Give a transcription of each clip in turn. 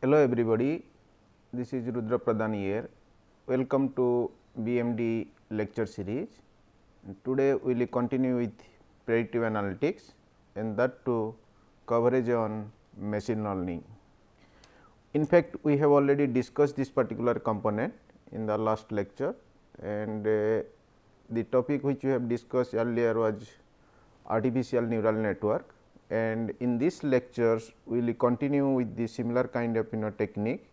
Hello everybody, this is Rudra Pradhan here. Welcome to BMD lecture series. And today we will continue with predictive analytics and that too coverage on machine learning. In fact, we have already discussed this particular component in the last lecture, and the topic which we have discussed earlier was artificial neural network. And in this lectures we will continue with the similar kind of technique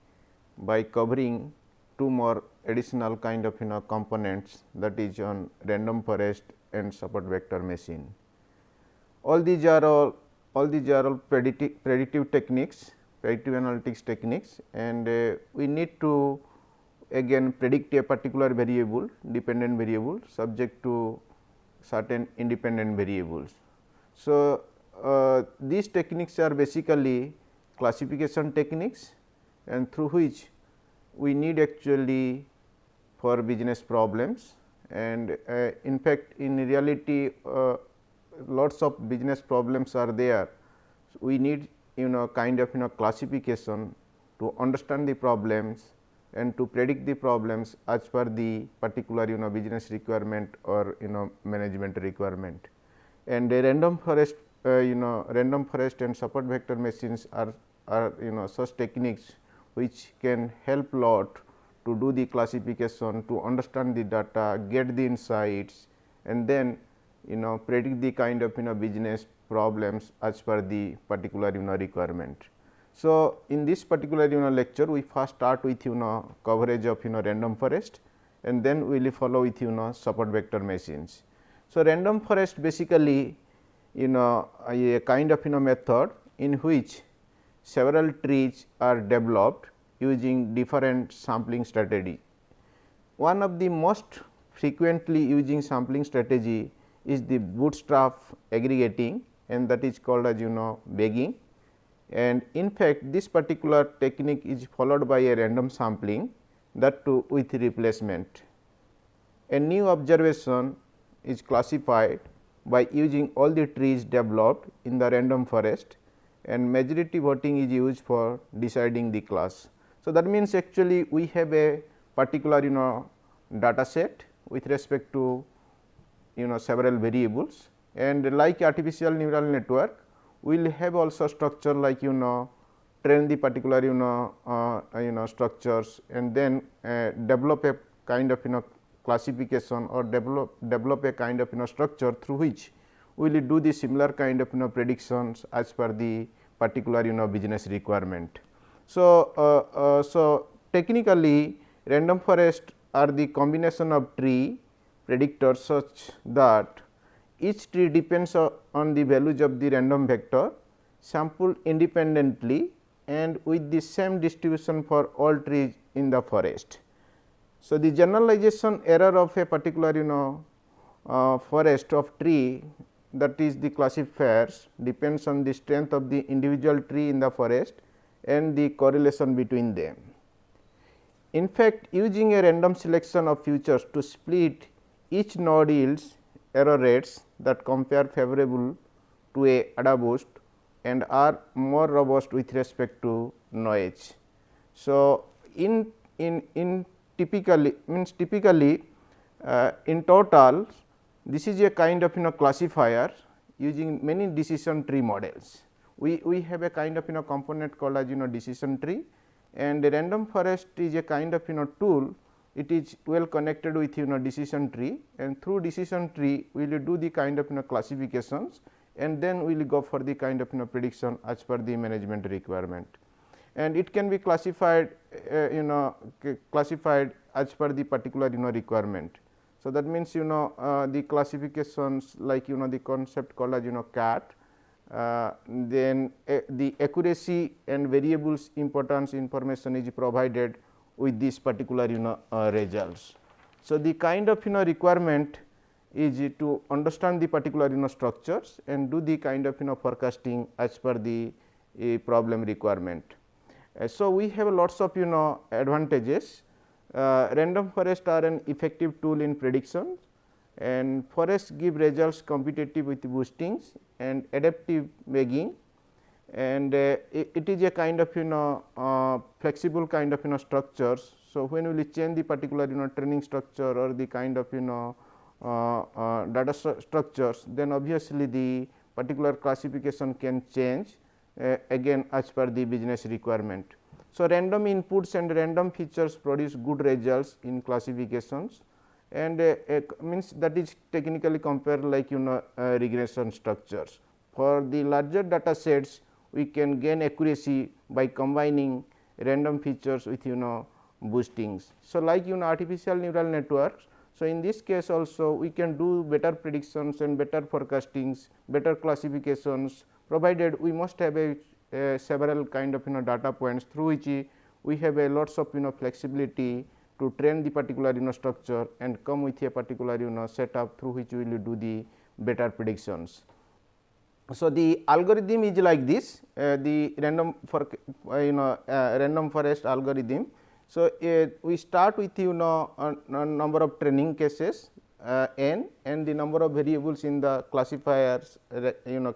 by covering two more additional kind of components, that is on random forest and support vector machine. All these are all predictive techniques, predictive analytics techniques, and we need to again predict a particular variable, dependent variable subject to certain independent variables. So, these techniques are basically classification techniques, and through which we need actually for business problems, and in fact, in reality lots of business problems are there. So, we need kind of classification to understand the problems and to predict the problems as per the particular business requirement or management requirement. And a random forest random forest and support vector machines are such techniques which can help lot to do the classification, to understand the data, get the insights, and then predict the kind of business problems as per the particular requirement. So, in this particular lecture we first start with coverage of random forest, and then we will follow with support vector machines. So, random forest basically a kind of method in which several trees are developed using different sampling strategy. One of the most frequently using sampling strategy is the bootstrap aggregating, and that is called as bagging. And in fact, this particular technique is followed by a random sampling, that too with replacement. A new observation is classified by using all the trees developed in the random forest, and majority voting is used for deciding the class. So, that means actually we have a particular data set with respect to several variables, and like artificial neural network we will have also structure like train the particular structures, and then develop a kind of classification or develop a kind of structure through which we will do the similar kind of predictions as per the particular business requirement. So, so technically random forest are the combination of tree predictors such that each tree depends on the values of the random vector sampled independently and with the same distribution for all trees in the forest. So, the generalization error of a particular forest of tree, that is the classifiers, depends on the strength of the individual tree in the forest and the correlation between them. In fact, using a random selection of features to split each node yields error rates that compare favorable to a ADA boost and are more robust with respect to noise. So, in typically in total this is a kind of classifier using many decision tree models. We have a kind of component called as decision tree, and a random forest is a kind of tool. It is well connected with decision tree, and through decision tree we will do the kind of classifications, and then we will go for the kind of prediction as per the management requirement. And it can be classified classified as per the particular requirement. So, that means the classifications like the concept called as CAT, then the accuracy and variables importance information is provided with this particular results. So, the kind of requirement is to understand the particular structures and do the kind of forecasting as per the problem requirement. So, we have lots of advantages. Random forest are an effective tool in prediction, and forests give results competitive with boostings and adaptive bagging, and it is a kind of flexible kind of structures. So, when we will change the particular training structure or the kind of data structures, then obviously the particular classification can change again as per the business requirement. So, random inputs and random features produce good results in classifications, and means that is technically compared like regression structures. For the larger data sets, we can gain accuracy by combining random features with boostings. So, like artificial neural networks. So, in this case also we can do better predictions and better forecastings, better classifications, provided we must have a several kind of data points through which we have a lots of flexibility to train the particular structure and come with a particular setup through which we will do the better predictions. So, the algorithm is like this, the random for random forest algorithm. So, we start with a number of training cases n, and the number of variables in the classifiers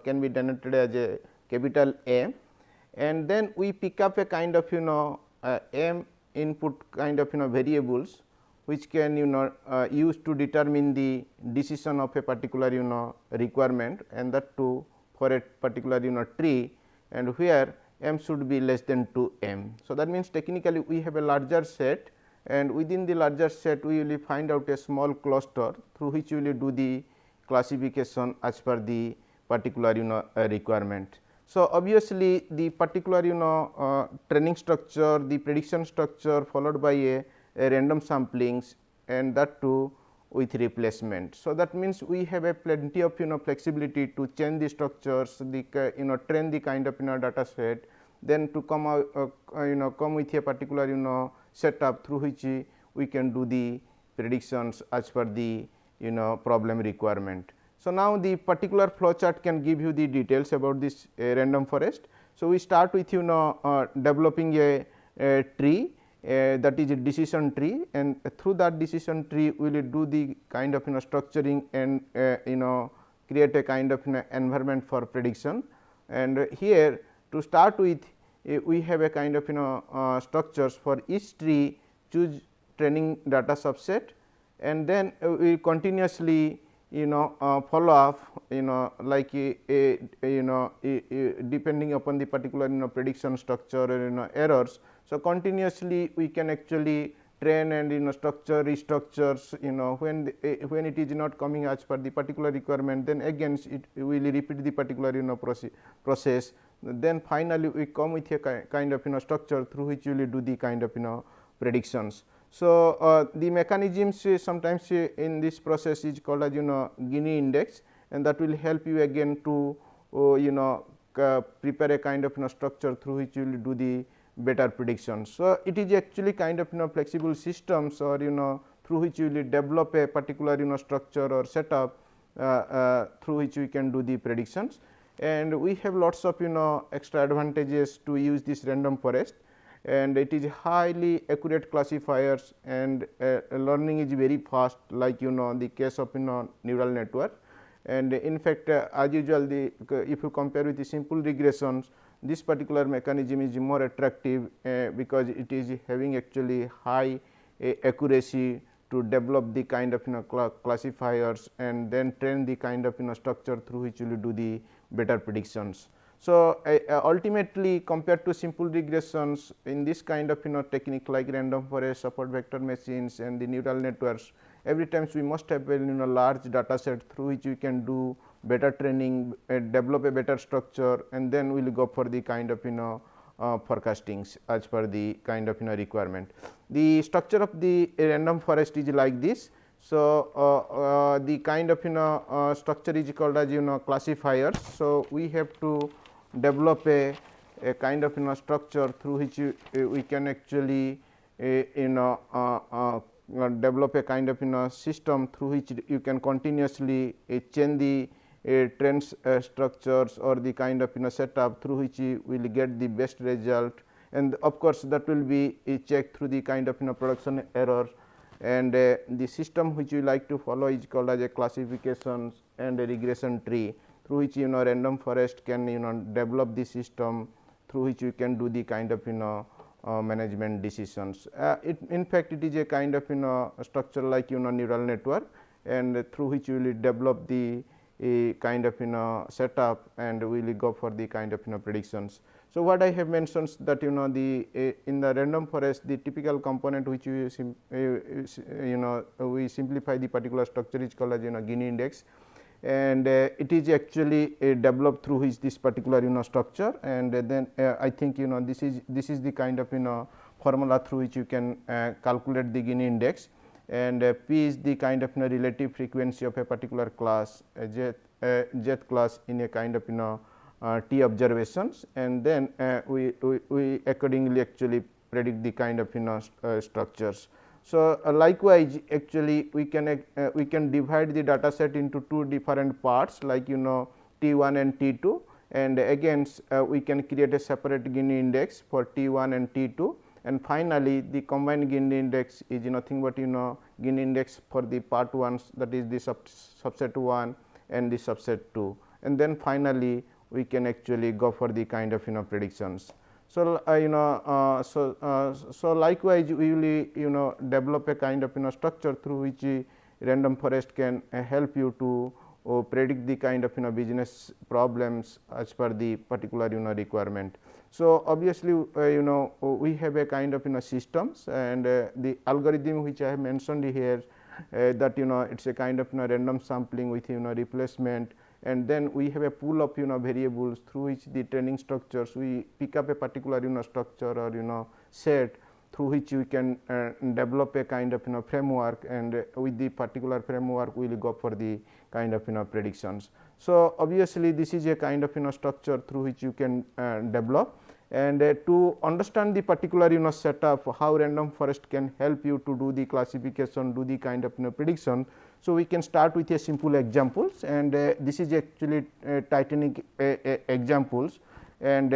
can be denoted as a capital M, and then we pick up a kind of M input kind of variables which can use to determine the decision of a particular requirement, and that too for a particular tree, and where M should be less than 2 M. So, that means technically we have a larger set, and within the larger set we will find out a small cluster through which we will do the classification as per the particular requirement. So, obviously, the particular training structure, the prediction structure followed by a random samplings, and that too with replacement. So, that means we have a plenty of flexibility to change the structures, the train the kind of data set, then to come out come with a particular setup through which we can do the predictions as per the problem requirement. So, now the particular flow chart can give you the details about this random forest. So, we start with developing a tree, that is a decision tree, and through that decision tree we will do the kind of structuring and create a kind of environment for prediction. And here to start with we have a kind of structures for each tree, choose training data subset, and then we continuously follow up like depending upon the particular prediction structure or errors. So, continuously we can actually train and structure restructures when it is not coming as per the particular requirement, then again it will repeat the particular process. Then finally, we come with a kind of structure through which you will do the kind of predictions. So, the mechanisms sometimes in this process is called as Gini index, and that will help you again to prepare a kind of structure through which you will do the better predictions. So, it is actually kind of flexible systems, or through which you will develop a particular structure or setup through which we can do the predictions. And we have lots of extra advantages to use this random forest, and it is highly accurate classifiers, and learning is very fast, like the case of neural network. And in fact, as usual if you compare with the simple regressions, this particular mechanism is more attractive because it is having actually high accuracy to develop the kind of classifiers and then train the kind of structure through which you will do the better predictions. So, ultimately compared to simple regressions, in this kind of technique like random forest, support vector machines and the neural networks, every times we must have a large data set through which we can do better training, develop a better structure, and then we will go for the kind of forecastings as per the kind of requirement. The structure of the random forest is like this. So, the kind of structure is called as classifiers. So, we have to develop a kind of structure through which we can actually develop a kind of system through which you can continuously change the trends structures or the kind of setup through which you will get the best result, and of course, that will be checked through the kind of production error. And the system which we like to follow is called as a classification and a regression tree, through which random forest can develop the system through which we can do the kind of management decisions. In fact, it is a kind of structure like neural network, and through which we will develop the kind of setup, and we will go for the kind of predictions. So, what I have mentioned that the in the random forest, the typical component which we we simplify the particular structure is called as Gini index, and it is actually developed through which this particular structure, and then I think this is the kind of formula through which you can calculate the Gini index, and p is the kind of relative frequency of a particular class jth class in a kind of t observations, and then we accordingly actually predict the kind of structures. So, likewise actually we can divide the data set into two different parts like T1 and T2, and again we can create a separate Gini index for T1 and T2, and finally the combined Gini index is nothing but Gini index for the part 1, that is the subset 1 and the subset 2, and then finally we can actually go for the kind of predictions. So, so likewise we will develop a kind of structure through which random forest can help you to predict the kind of business problems as per the particular requirement. So, obviously we have a kind of systems, and the algorithm which I have mentioned here that it is a kind of random sampling with replacement, and then we have a pool of variables through which the training structures we pick up a particular structure or set through which we can develop a kind of framework, and with the particular framework we will go for the kind of predictions. So, obviously this is a kind of structure through which you can develop, and to understand the particular setup how random forest can help you to do the classification, do the kind of prediction. So, we can start with a simple examples, and this is actually Titanic examples, and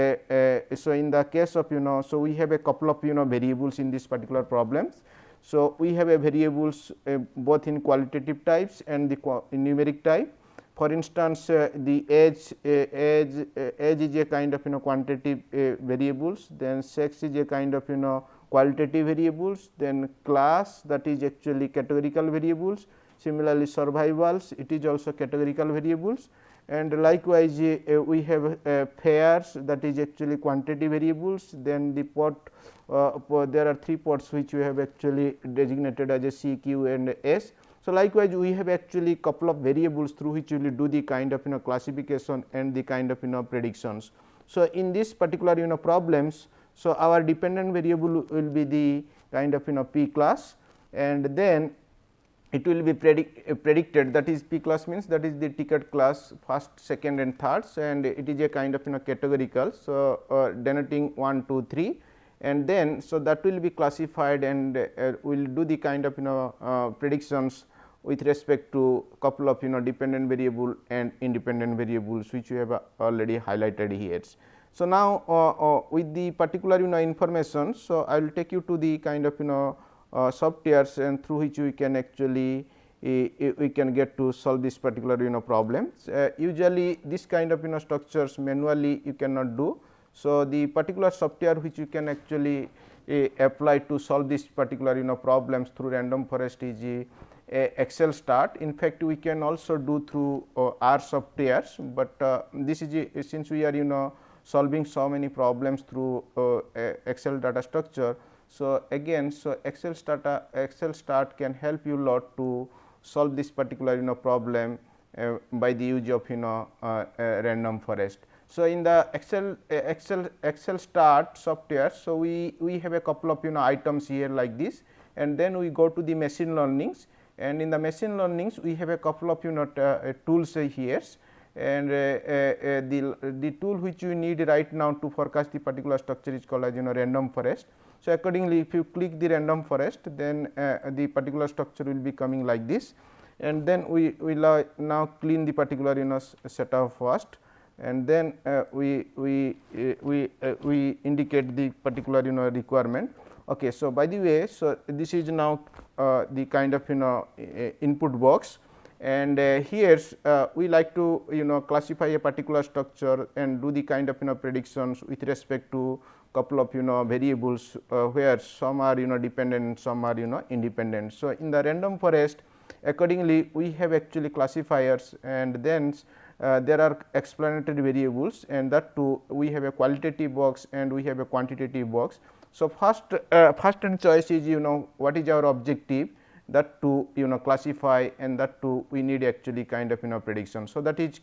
so in the case of so we have a couple of variables in this particular problems. So, we have a variables both in qualitative types and the numeric type. For instance, the age is a kind of quantitative variables, then sex is a kind of qualitative variables, then class, that is actually categorical variables. Similarly, survivals, it is also categorical variables, and likewise we have pairs, that is actually quantitative variables. Then the port, there are 3 ports which we have actually designated as a C, Q and S. So, likewise we have actually couple of variables through which we will do the kind of classification and the kind of predictions. So, in this particular problems, so our dependent variable will be the kind of p class, and then it will be predicted, that is p class means that is the ticket class first, second and thirds, and it is a kind of categorical. So, denoting 1, 2, 3, and then so that will be classified, and we will do the kind of predictions with respect to couple of dependent variable and independent variables which we have already highlighted here. So, now with the particular information, so I will take you to the kind of softwares, and through which we can actually we can get to solve this particular problems. Usually this kind of structures manually you cannot do. So, the particular software which you can actually apply to solve this particular problems through random forest is Excel start. In fact, we can also do through R softwares, but this is since we are solving so many problems through Excel data structure. So, again so Excel start can help you lot to solve this particular problem by the use of random forest. So, in the Excel start software, so we have a couple of items here like this, and then we go to the machine learnings, and in the machine learnings we have a couple of tools here, and the tool which you need right now to forecast the particular structure is called as random forest. So, accordingly if you click the random forest, then the particular structure will be coming like this, and then we will now clean the particular setup first, and then we indicate the particular requirement. Okay, so by the way, so this is now the kind of input box, and here we like to classify a particular structure and do the kind of predictions with respect to couple of variables where some are dependent, some are independent. So, in the random forest accordingly we have actually classifiers, and then there are explanatory variables, and that too we have a qualitative box and we have a quantitative box. So, first choice is what is our objective, that to classify, and that too we need actually kind of prediction. So, that is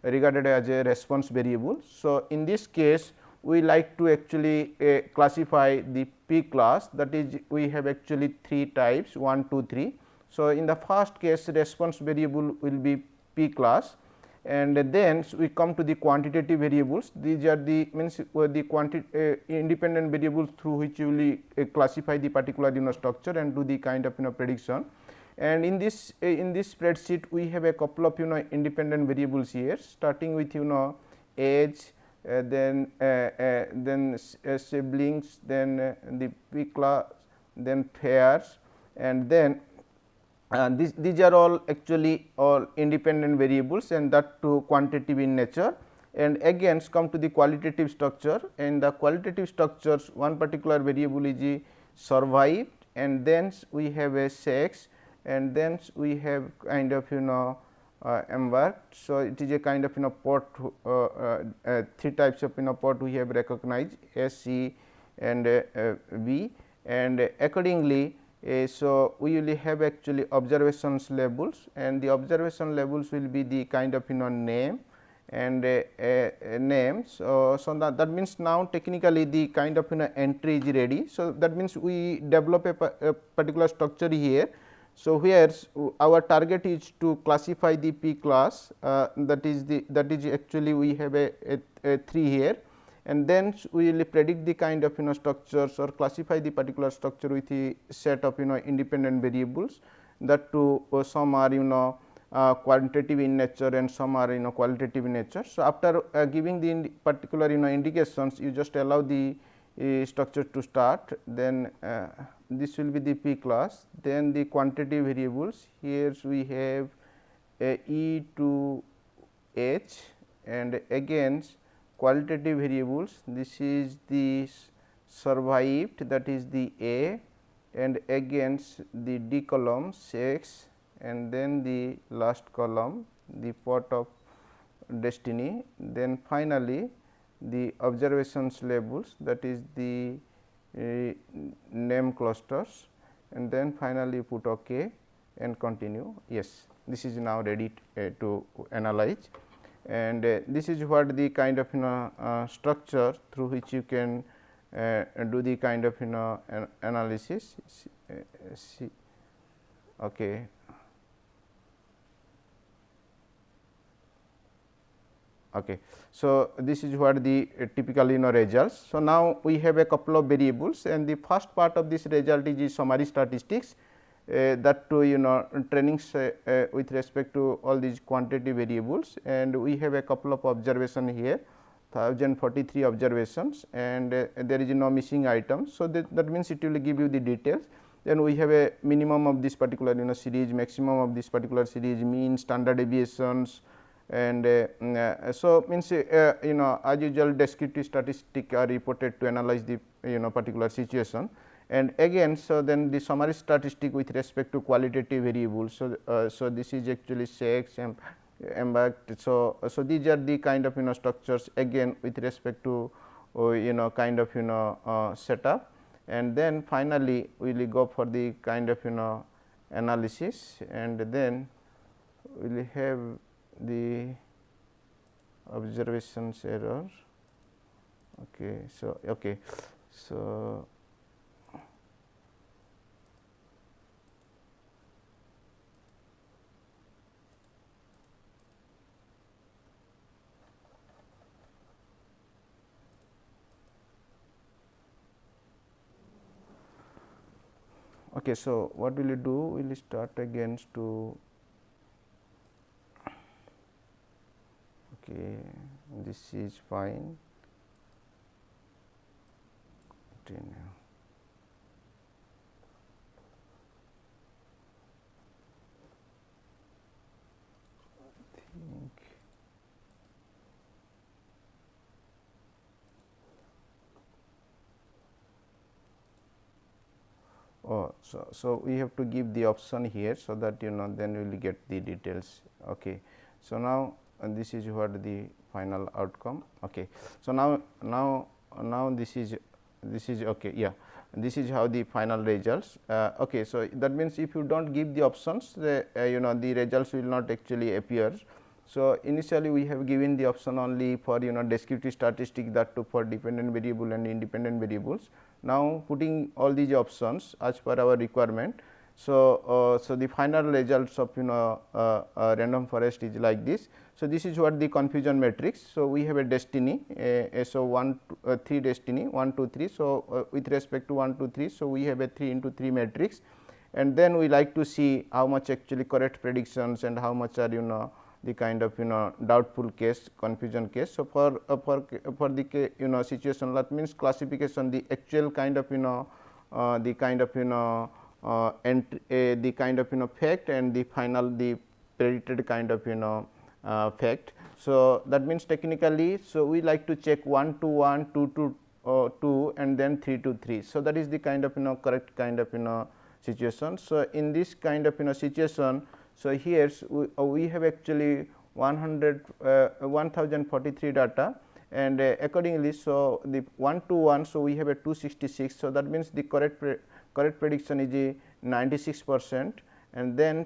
regarded as a response variable. So, in this case we like to actually classify the P class, that is we have actually 3 types 1, 2, 3. So, in the first case response variable will be P class, and then we come to the quantitative variables. These are the independent variables through which you will classify the particular structure and do the kind of prediction. And in this spreadsheet we have a couple of independent variables here, starting with age, then siblings, then the P class, then pairs, and then these are all actually all independent variables, and that too quantitative in nature. And again come to the qualitative structure, and the qualitative structures one particular variable is the survived, and then we have a sex, and then we have kind of embarked. So, it is a kind of pot 3 types of pot we have recognized S, C and B, and accordingly so we will have actually observations labels, and the observation labels will be the kind of name and name. So, that means now technically the kind of entry is ready. So, that means we develop a particular structure here. So, where our target is to classify the P class, that is actually we have a 3 here, and then we will predict the kind of structures or classify the particular structure with a set of independent variables, that to some are quantitative in nature and some are qualitative in nature. So, after giving the particular indications, you just allow the structure to start, then this will be the P class, then the quantitative variables. Here we have E to H, and again qualitative variables, this is the survived, that is the A, and against the D column sex, and then the last column the pot of destiny, then finally the observations labels, that is the name clusters, and then finally put OK and continue. Yes, this is now ready to analyze, and this is what the kind of structure through which you can do the kind of analysis. Okay. Okay. So, this is what the typical results. So, now we have a couple of variables, and the first part of this result is the summary statistics, that to trainings with respect to all these quantitative variables, and we have a couple of observation here 1043 observations, and there is no missing items. So, that means it will give you the details. Then we have a minimum of this particular series, maximum of this particular series, mean, standard deviations, and so means as usual descriptive statistic are reported to analyze the particular situation. And again, so then the summary statistic with respect to qualitative variables. So, so this is actually sex and impact. So, so these are the kind of structures again with respect to kind of setup, and then finally we will go for the kind of analysis, and then we will have the observations error. Okay. So, okay. So, okay. So, what will you do? We will start again to okay, this is fine. Continue. So we have to give the option here, so that then we will get the details. Okay. So now this is what the final outcome. Okay. So now this is okay. Yeah, this is how the final results. Okay. So that means if you do not give the options, the the results will not actually appear. So initially we have given the option only for descriptive statistic, that too for dependent variable and independent variables. Now putting all these options as per our requirement. So so the final results of random forest is like this. So this is what the confusion matrix. So we have a destiny, so 3 destiny 1 2 3. So with respect to 1 2 3, so we have a 3 into 3 matrix, and then we like to see how much actually correct predictions and how much are the kind of doubtful case, confusion case. So for the situation, that means classification, the actual kind of the kind of the kind of fact, and the final the predicted kind of fact. So that means technically, so we like to check 1 to 1, 2 to 2, and then 3 to 3. So that is the kind of correct kind of situation. So in this kind of situation, so here we have actually 1043 data, and accordingly, so the 1 to 1, so we have a 266. So that means the correct prediction is 96%, and then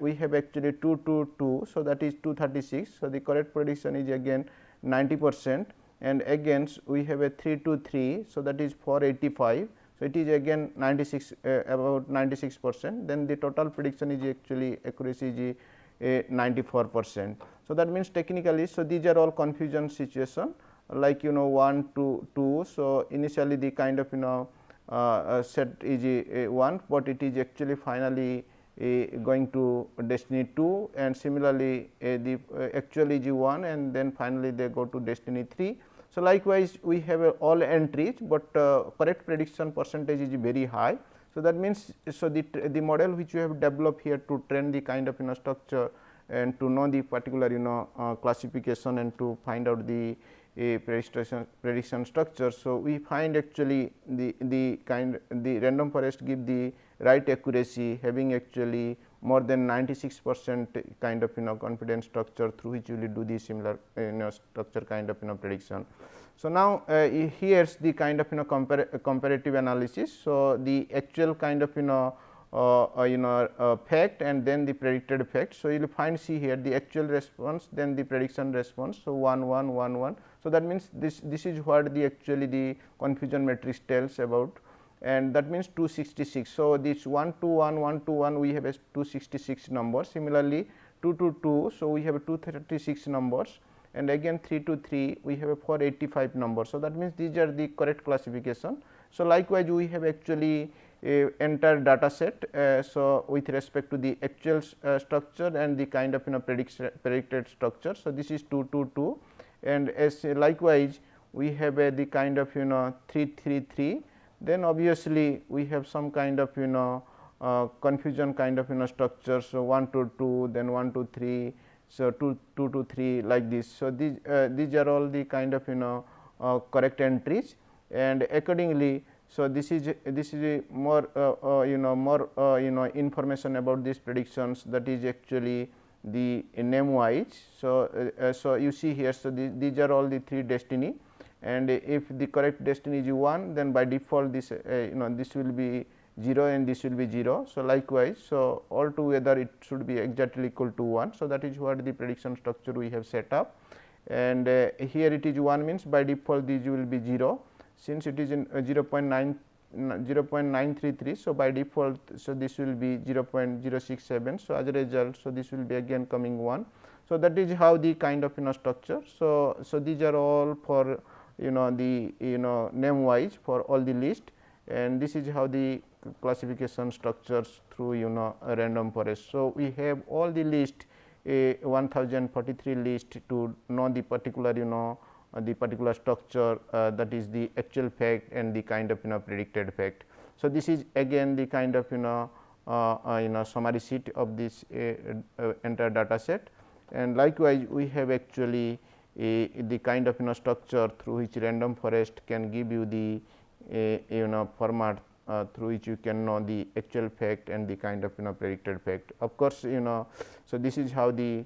we have actually 2 to 2, so that is 236. So the correct prediction is again 90%, and again we have a 3 to 3, so that is 485. So it is again 96, about 96%. Then the total prediction is actually accuracy is 94%. So that means technically, so these are all confusion situation, like 1 to 2. So initially the kind of set is 1, but it is actually finally going to destiny 2, and similarly the actual is 1, and then finally they go to destiny 3. So likewise we have all entries, but correct prediction percentage is very high. So that means, so the model which we have developed here to train the kind of structure and to know the particular classification and to find out the prediction structure. So we find actually the random forest give the right accuracy, having actually more than 96% kind of confidence structure, through which you will do the similar structure kind of prediction. So now here's the kind of comparative analysis. So the actual kind of fact, and then the predicted fact. So you will find, see here, the actual response, then the prediction response. So 1 1 1 1. So that means this is what the actually the confusion matrix tells about, and that means 266. So this 1 to 1 1 to 1 we have a 266 numbers. Similarly 2 to 2, so we have a 236 numbers, and again 3 to 3 we have a 485 numbers. So that means these are the correct classification. So likewise we have actually entire data set, so with respect to the actual structure and the kind of predicted structure. So this is 2 to 2, and as likewise we have the kind of 3 3 3. Then obviously we have some kind of confusion kind of structure. So 1 to 2, then 1 to 3, so 2 to 3, like this. So these are all the kind of correct entries, and accordingly, so this is a more more information about these predictions, that is actually the name wise. So so you see here, so these are all the 3 destiny, and if the correct destiny is 1, then by default this this will be 0 and this will be 0. So likewise, so altogether it should be exactly equal to 1. So that is what the prediction structure we have set up, and here it is 1, means by default this will be 0, since it is in 0.933. So by default, so this will be 0.067. So as a result, so this will be again coming 1. So that is how the kind of structure. So these are all for the name wise for all the list, and this is how the classification structures through a random forest. So we have all the list 1043 list to know the particular the particular structure, that is the actual fact and the kind of predicted fact. So this is again the kind of summary sheet of this entire data set, and likewise we have actually the kind of structure through which random forest can give you the format through which you can know the actual fact and the kind of predicted fact. Of course, so this is how the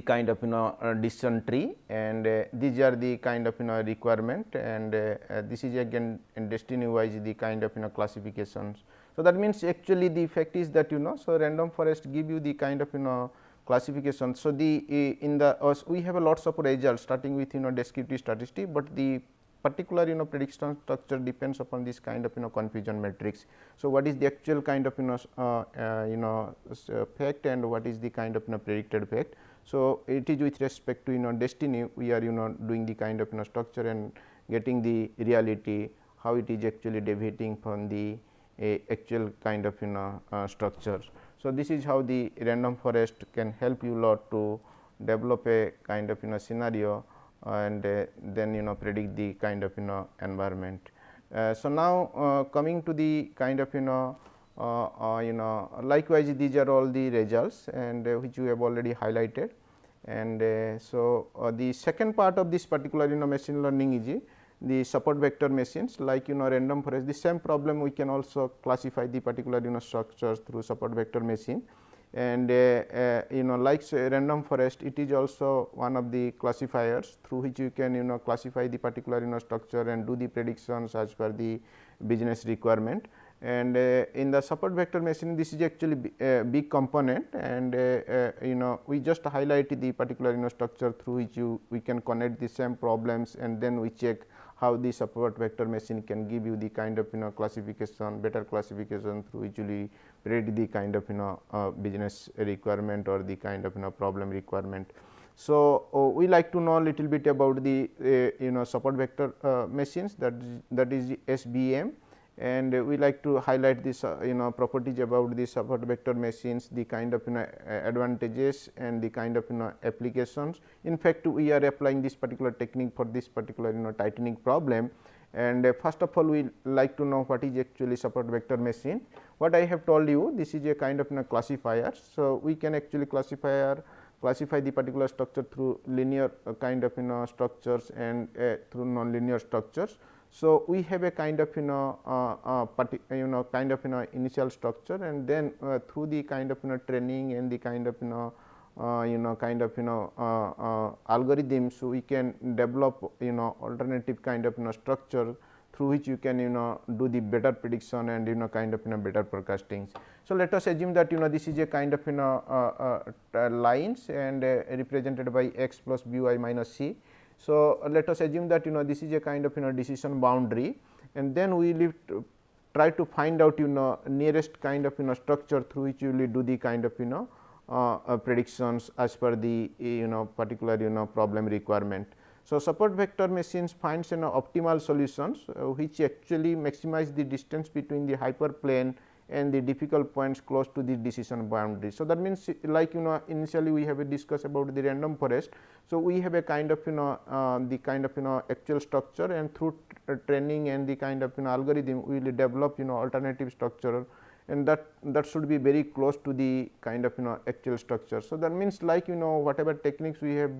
kind of decision tree, and these are the kind of requirement, and this is again destiny wise the kind of classifications. So, that means actually the fact is that so random forest give you the kind of classification. So, the in the we have a lots of results starting with descriptive statistics, but the particular prediction structure depends upon this kind of confusion matrix. So, what is the actual kind of fact and what is the kind of predicted fact. So, it is with respect to destiny we are doing the kind of structure and getting the reality how it is actually deviating from the actual kind of structure. So, this is how the random forest can help you lot to develop a kind of scenario and then predict the kind of environment. So, now coming to the kind of likewise these are all the results and which we have already highlighted, and so the second part of this particular machine learning is the support vector machines, like random forest. The same problem we can also classify the particular structures through support vector machine, and like say random forest, it is also one of the classifiers through which you can classify the particular structure and do the predictions as per the business requirement. And in the support vector machine, this is actually a big component, and we just highlight the particular structure through which we can connect the same problems, and then we check how the support vector machine can give you the kind of classification, better classification through which we predict the kind of business requirement or the kind of problem requirement. So, we like to know a little bit about the support vector machines, that is SVM, and we like to highlight this properties about the support vector machines, the kind of advantages and the kind of applications. In fact, we are applying this particular technique for this particular tightening problem, and first of all we like to know what is actually support vector machine. What I have told you, this is a kind of classifier. So, we can actually classify the particular structure through linear kind of structures and through non-linear structures. So, we have a kind of initial structure, and then through the kind of training and the kind of algorithms, we can develop alternative kind of structure through which you can do the better prediction and kind of better forecasting. So, let us assume that this is a kind of lines and represented by x plus b y minus c. So, let us assume that this is a kind of decision boundary, and then we will try to find out nearest kind of structure through which you will do the kind of predictions as per the particular problem requirement. So, support vector machines finds optimal solutions which actually maximize the distance between the hyperplane and the difficult points close to the decision boundary. So, that means like initially we have discussed about the random forest. So, we have a kind of the kind of actual structure, and through training and the kind of algorithm we will develop alternative structure, and that should be very close to the kind of actual structure. So, that means like whatever techniques we have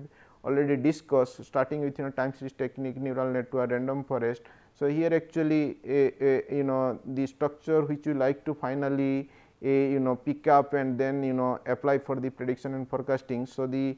already discussed, starting with time series technique, neural network, random forest. So, here actually the structure which you like to finally pick up and then apply for the prediction and forecasting. So, the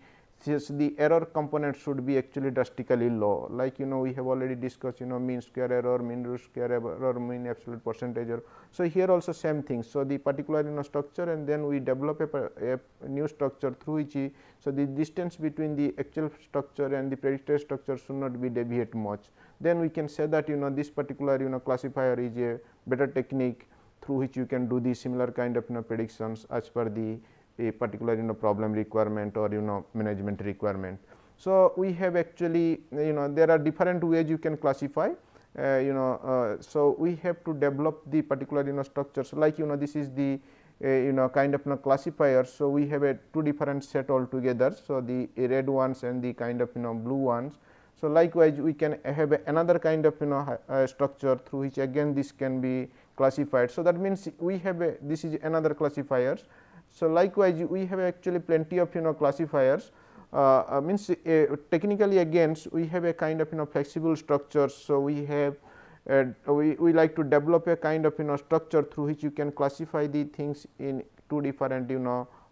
error component should be actually drastically low, like we have already discussed mean square error, mean root square error, mean absolute percentage error. So, here also same thing. So, the particular structure, and then we develop a new structure through which so the distance between the actual structure and the predicted structure should not be deviate much. Then we can say that this particular classifier is a better technique through which you can do the similar kind of predictions as per the a particular problem requirement or management requirement. So, we have actually there are different ways you can classify so we have to develop the particular structures, like this is the kind of classifier. So, we have a two different set altogether. So, the red ones and the kind of blue ones. So, likewise we can have another kind of structure through which again this can be classified. So, that means we have this is another classifiers. So, likewise we have actually plenty of classifiers means technically again we have a kind of flexible structures. So, we have we like to develop a kind of structure through which you can classify the things in two different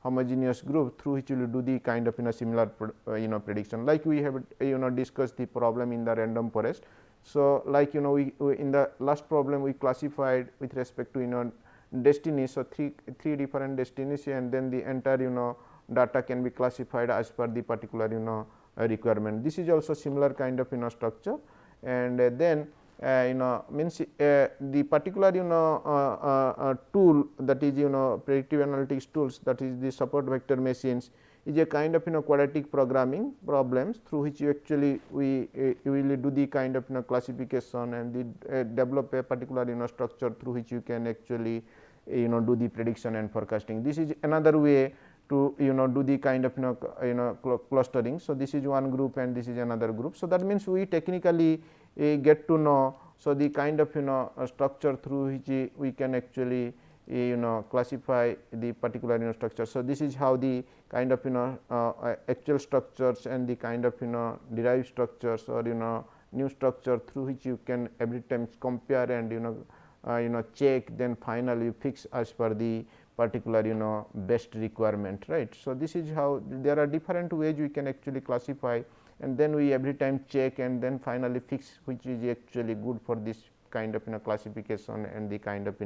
homogeneous group through which you will do the kind of similar prediction, like we have discussed the problem in the random forest. So, like we in the last problem we classified with respect to destinies. So, three different destinies, and then the entire data can be classified as per the particular requirement. This is also similar kind of structure, and then means the particular tool, that is predictive analytics tools, that is the support vector machines, is a kind of quadratic programming problems through which you actually we will do the kind of classification and the develop a particular structure through which you can actually do the prediction and forecasting. This is another way to do the kind of clustering. So, this is one group and this is another group. So, that means we technically get to know. So, the kind of structure through which we can actually classify the particular structure. So, this is how the kind of actual structures and the kind of derived structures or new structure through which you can every time compare and check, then finally fix as per the particular best requirement, right. So, this is how there are different ways we can actually classify, and then we every time check and then finally fix which is actually good for this kind of classification and the kind of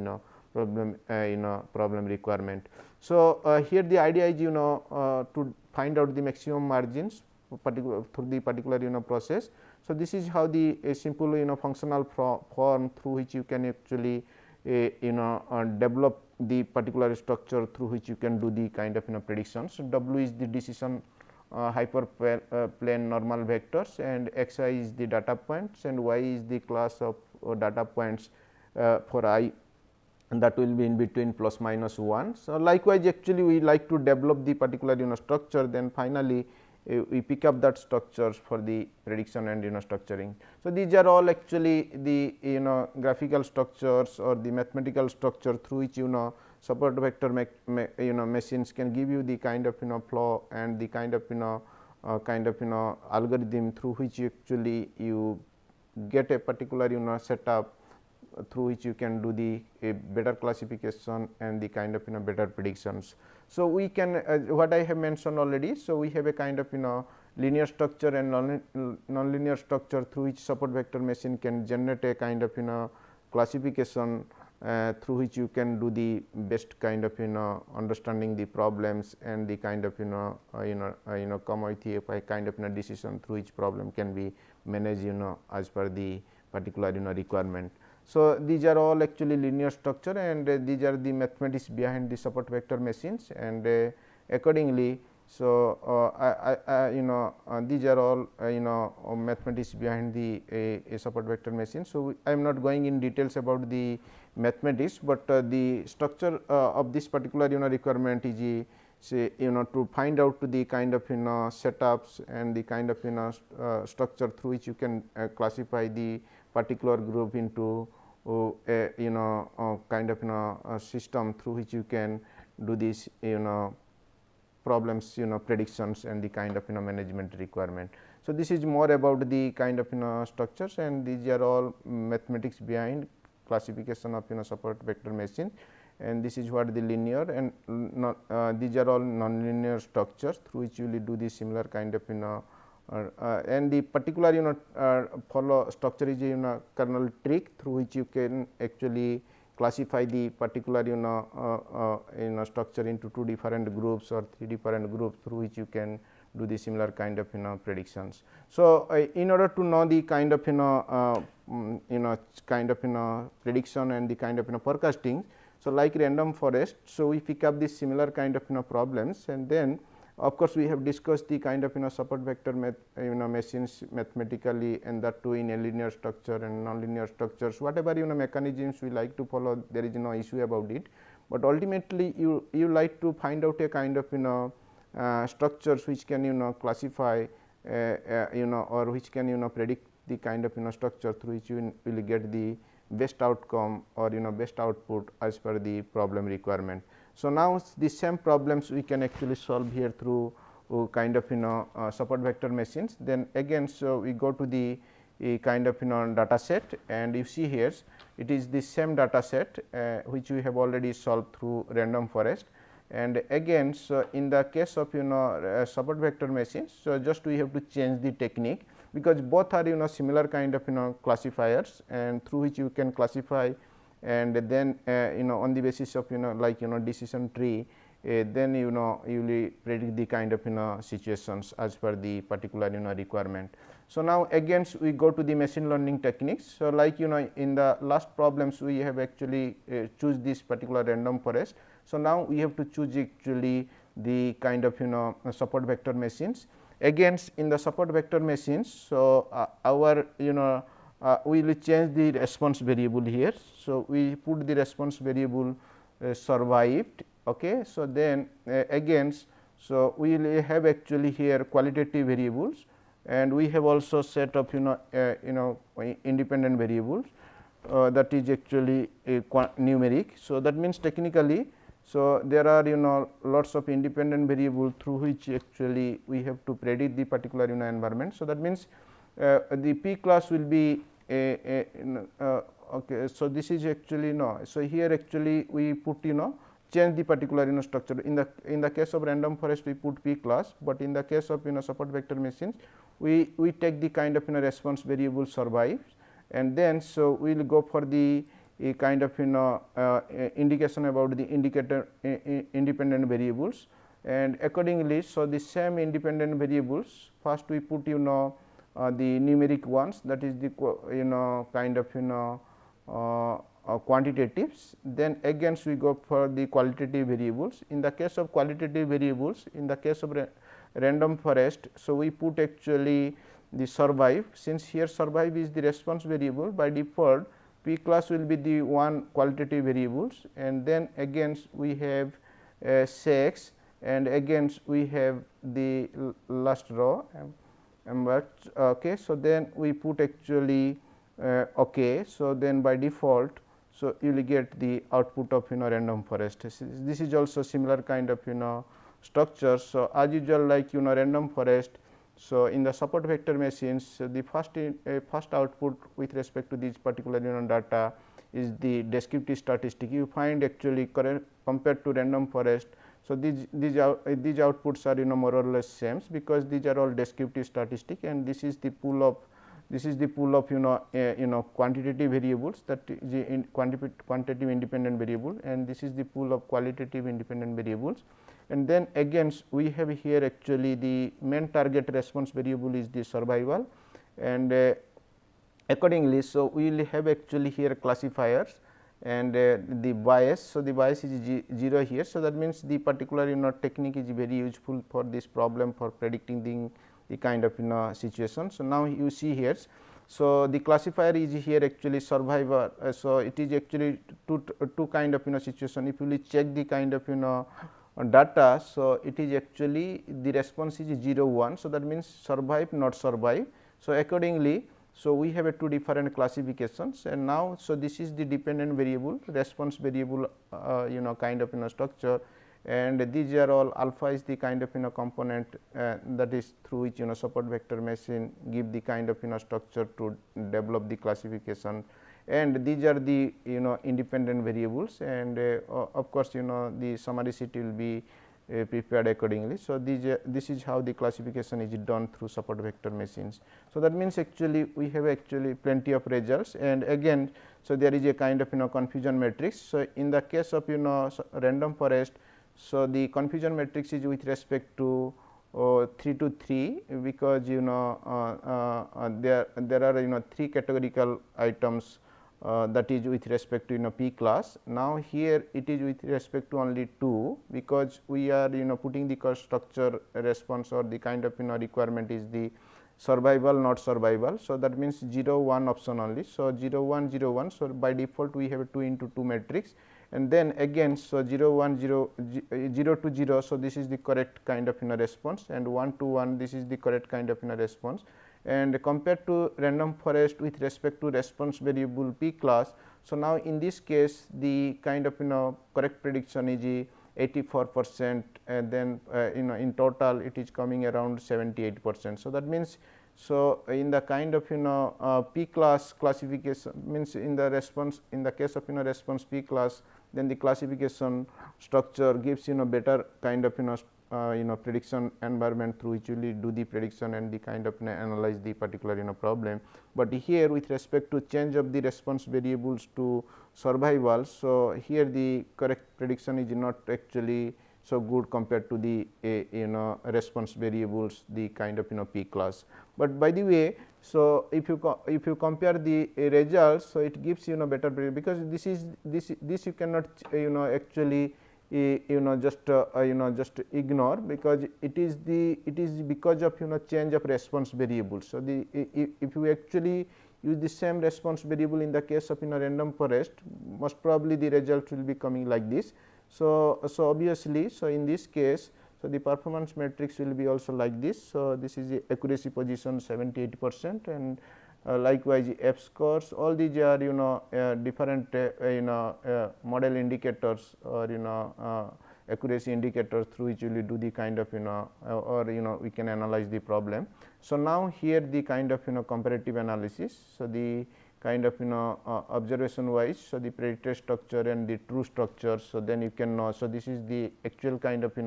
problem requirement. So, here the idea is to find out the maximum margins particular through the particular process. So, this is how the simple functional form through which you can actually develop the particular structure through which you can do the kind of predictions. So, W is the decision hyperplane normal vectors, and x I is the data points, and y is the class of data points for I, and that will be in between plus minus 1. So, likewise actually we like to develop the particular structure, then finally we pick up that structures for the prediction and structuring. So, these are all actually the graphical structures or the mathematical structure through which support vector machines can give you the kind of flow and the kind of algorithm through which you actually you get a particular setup through which you can do the better classification and the kind of better predictions. So, we can what I have mentioned already. So, we have a kind of linear structure and nonlinear structure through which support vector machine can generate a kind of classification through which you can do the best kind of understanding the problems and the kind of come with a kind of decision through which problem can be managed as per the particular requirement. So, these are all actually linear structure, and these are the mathematics behind the support vector machines, and accordingly. So, these are all mathematics behind the support vector machine. So, I am not going in details about the mathematics, but the structure of this particular requirement is say to find out the kind of setups and the kind of structure through which you can classify the particular group into a kind of a system through which you can do this problems predictions and the kind of management requirement. So, this is more about the kind of structures, and these are all mathematics behind classification of support vector machine, and this is what the linear and these are all nonlinear structures through which you will do the similar kind of and the particular follow structure is a kernel trick through which you can actually classify the particular structure into two different groups or three different groups through which you can do the similar kind of predictions. So, in order to know the kind of prediction and the kind of forecasting. So, like random forest. So, we pick up this similar kind of problems, and then of course, we have discussed the kind of support vector machines mathematically, and that too in a linear structure and nonlinear structures. Whatever mechanisms we like to follow, there is no issue about it, but ultimately you like to find out a kind of structures which can classify or which can predict the kind of structure through which you will get the best outcome or best output as per the problem requirement. So, now the same problems we can actually solve here through kind of support vector machines. Then again, so we go to the a kind of data set, and you see here it is the same data set which we have already solved through random forest. And again, so in the case of support vector machines, so just we have to change the technique, because both are similar kind of classifiers, and through which you can classify, and then on the basis of like decision tree, then you will predict the kind of situations as per the particular requirement. So now again we go to the machine learning techniques. So like in the last problems we have actually choose this particular random forest. So now we have to choose actually the kind of support vector machines. Again in the support vector machines, so our we will change the response variable here. So we put the response variable survived. Okay. So then again, so we will have actually here qualitative variables, and we have also set of independent variables that is actually a numeric. So that means technically, so there are lots of independent variable through which actually we have to predict the particular environment. So that means the P class will be okay. So this is actually no. So here actually we put change the particular structure. In the case of random forest we put P class, but in the case of support vector machines we take the kind of response variable survives, and then so we will go for the a kind of indication about the independent variables, and accordingly, so the same independent variables first we put the numeric ones, that is the kind of quantitatives. Then again we go for the qualitative variables. In the case of qualitative variables, in the case of random forest, so we put actually the survive. Since here survive is the response variable, by default P class will be the one qualitative variables, and then again we have sex, and again we have the last row. But okay, so then we put actually okay. So then by default, so you will get the output of random forest. This is also similar kind of structure. So as usual, like random forest. So in the support vector machines, the first output with respect to this particular data is the descriptive statistic. You find actually compared to random forest. So these outputs are more or less same, because these are all descriptive statistic, and this is the pool of quantitative variables, that is the quantitative independent variable, and this is the pool of qualitative independent variables. And then again we have here actually the main target response variable is the survival, and accordingly, so we will have actually here classifiers, and the bias. So the bias is 0 here. So that means the particular technique is very useful for this problem for predicting the kind of situation. So now you see here, so the classifier is here actually survivor. So it is actually two kind of situation. If you will check the kind of data, so it is actually the response is 0 1. So that means survive, not survive. So accordingly, so we have two different classifications, and now so this is the dependent variable, response variable kind of structure, and these are all alpha is the kind of component that is through which support vector machine give the kind of structure to develop the classification, and these are the independent variables, and of course the summary sheet will be prepared accordingly. So this is how the classification is done through support vector machines. So that means actually we have actually plenty of results, and again so there is a kind of confusion matrix. So in the case of random forest, so the confusion matrix is with respect to 3 to 3, because there are 3 categorical items that is with respect to P class. Now here it is with respect to only 2, because we are putting the structure response or the kind of requirement is the survival, not survival. So that means 0 1 option only. So 0 1 0 1. So by default we have a 2 into 2 matrix, and then again so 0 1 0 0 to 0. So this is the correct kind of response, and 1 to 1 this is the correct kind of response. And compared to random forest with respect to response variable P class, so now in this case the kind of correct prediction is 84%, and then in total it is coming around 78%. So that means So, in the kind of P class classification, means in the response, in the case of response P class, then the classification structure gives better kind of prediction environment through which we do the prediction and the kind of analyze the particular problem. But here with respect to change of the response variables to survival, so here the correct prediction is not actually so good compared to the response variables, the kind of P class. But by the way, so if you compare the results, so it gives better, because this you cannot actually just ignore, because it is because of change of response variables. So, the if you actually use the same response variable in the case of random forest, most probably the result will be coming like this. So, obviously, so in this case, so the performance matrix will be also like this. So, this is the accuracy position 78%, and likewise F scores, all these are different model indicators or accuracy indicators through which we will do the kind of or we can analyze the problem. So, now here the kind of comparative analysis. So, the kind of observation wise, so the predicted structure and the true structure. So, then you can know. So, this is the actual kind of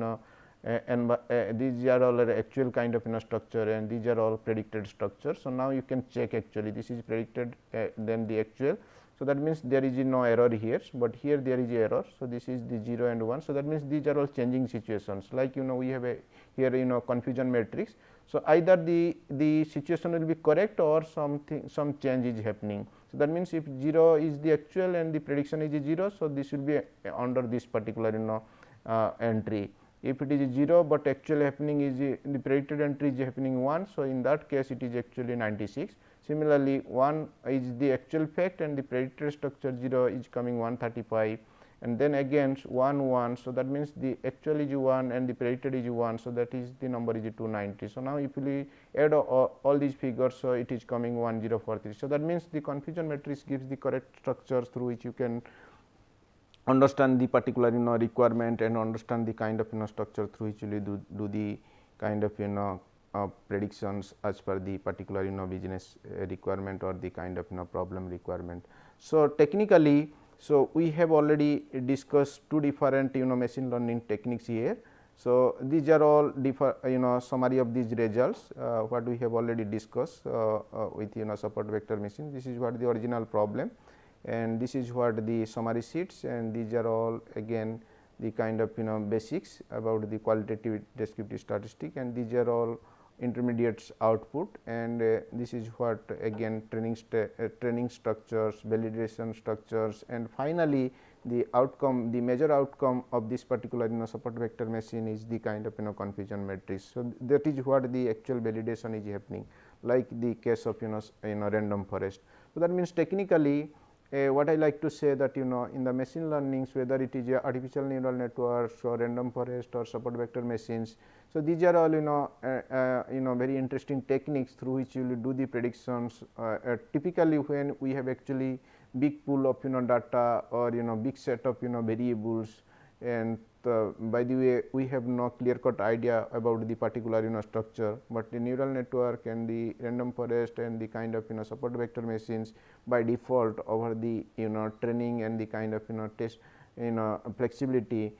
and these are all actual kind of structure, and these are all predicted structure. So, now you can check actually this is predicted then the actual. So, that means there is no error here, but here there is error. So, this is the 0 and 1. So, that means these are all changing situations, like we have a here confusion matrix. So, either the situation will be correct or some change is happening. So, that means if 0 is the actual and the prediction is 0. So, this will be under this particular entry. If it is 0, but actual happening is the predicted entry is happening 1. So, in that case it is actually 96. Similarly, 1 is the actual fact and the predicted structure 0 is coming 135, and then again 1 1. So, that means the actual is 1 and the predicted is 1. So, that is the number is 290. So, now if we add all these figures, so it is coming 1043. So, that means the confusion matrix gives the correct structures through which you can understand the particular requirement and understand the kind of structure through which you do the kind of predictions as per the particular business requirement or the kind of problem requirement. So, technically, so we have already discussed two different machine learning techniques here. So, these are all summary of these results what we have already discussed with support vector machine. This is what the original problem, and this is what the summary sheets, and these are all again the kind of basics about the qualitative descriptive statistic, and these are all intermediates output, and this is what again training structures, validation structures, and finally the outcome, the major outcome of this particular support vector machine is the kind of confusion matrix. So, that is what the actual validation is happening, like the case of random forest. So, that means technically what I like to say that in the machine learnings, whether it is artificial neural networks or random forest or support vector machines. So, these are all very interesting techniques through which you will do the predictions typically when we have actually big pool of data or big set of variables, and by the way we have no clear cut idea about the particular structure, but the neural network and the random forest and the kind of support vector machines by default over the training and the kind of test flexibility.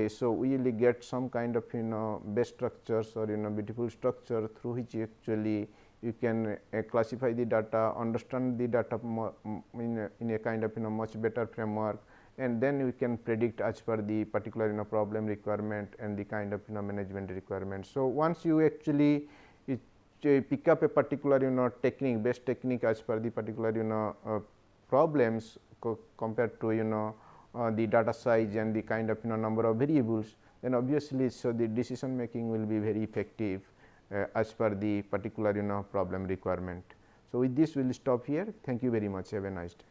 So, we will get some kind of best structures or beautiful structure through which actually you can classify the data, understand the data in a kind of much better framework, and then we can predict as per the particular problem requirement and the kind of management requirement. So, once you actually pick up a particular technique, best technique as per the particular problems compared to the data size and the kind of number of variables, then obviously, so the decision making will be very effective as per the particular problem requirement. So, with this we will stop here. Thank you very much. Have a nice day.